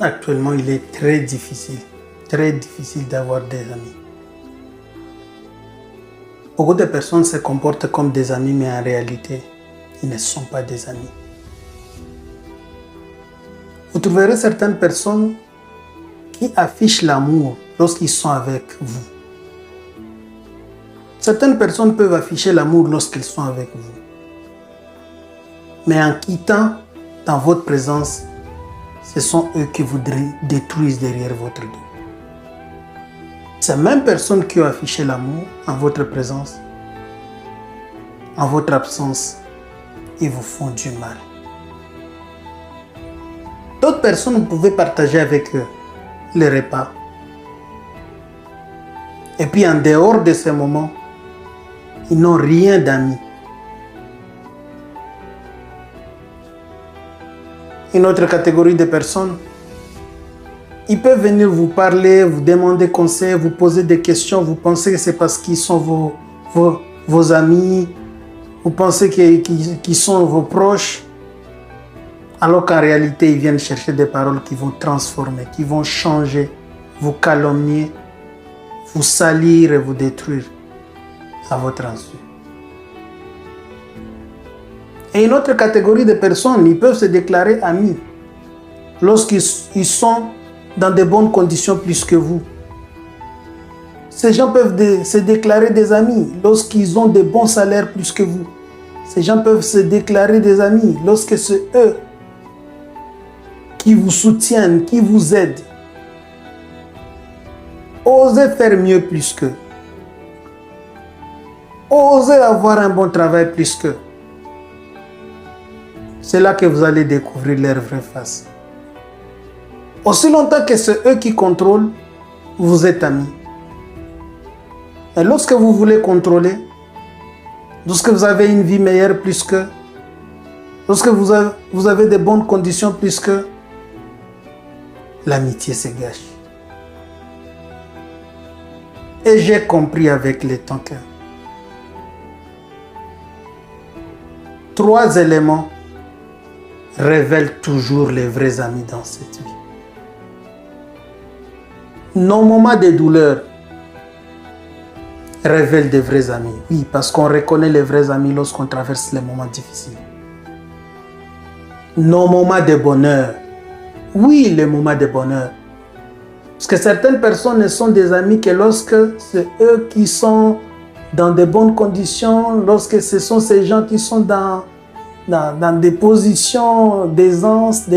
Actuellement, il est très difficile d'avoir des amis. Beaucoup de personnes se comportent comme des amis, mais en réalité, ils ne sont pas des amis. Vous trouverez certaines personnes qui affichent l'amour lorsqu'ils sont avec vous. Certaines personnes peuvent afficher l'amour lorsqu'ils sont avec vous. Mais en quittant dans votre présence, ce sont eux qui vous détruisent derrière votre dos. Ces mêmes personnes qui ont affiché l'amour en votre présence, en votre absence, ils vous font du mal. D'autres personnes, vous pouvez partager avec eux les repas. Et puis en dehors de ces moments, ils n'ont rien d'amis. Une autre catégorie de personnes, ils peuvent venir vous parler, vous demander conseil, vous poser des questions. Vous pensez que c'est parce qu'ils sont vos amis, vous pensez qu'ils sont vos proches, alors qu'en réalité, ils viennent chercher des paroles qui vont transformer, qui vont changer, vous calomnier, vous salir et vous détruire à votre insu. Et une autre catégorie de personnes, ils peuvent se déclarer amis lorsqu'ils sont dans de bonnes conditions plus que vous. Ces gens peuvent se déclarer des amis lorsqu'ils ont de bons salaires plus que vous. Ces gens peuvent se déclarer des amis lorsque c'est eux qui vous soutiennent, qui vous aident. Osez faire mieux plus qu'eux. Osez avoir un bon travail plus qu'eux. C'est là que vous allez découvrir leur vraie face. Aussi longtemps que c'est eux qui contrôlent, vous êtes amis. Et lorsque vous voulez contrôler, lorsque vous avez une vie meilleure plus qu'eux, lorsque vous avez de bonnes conditions plus qu'eux, l'amitié se gâche. Et j'ai compris avec le temps que 3 éléments révèlent toujours les vrais amis dans cette vie. Nos moments de douleur révèlent des vrais amis. Oui, parce qu'on reconnaît les vrais amis lorsqu'on traverse les moments difficiles. Nos moments de bonheur. Oui, les moments de bonheur. Parce que certaines personnes ne sont des amis que lorsque c'est eux qui sont dans de bonnes conditions, lorsque ce sont ces gens qui sont dans des positions d'aisance,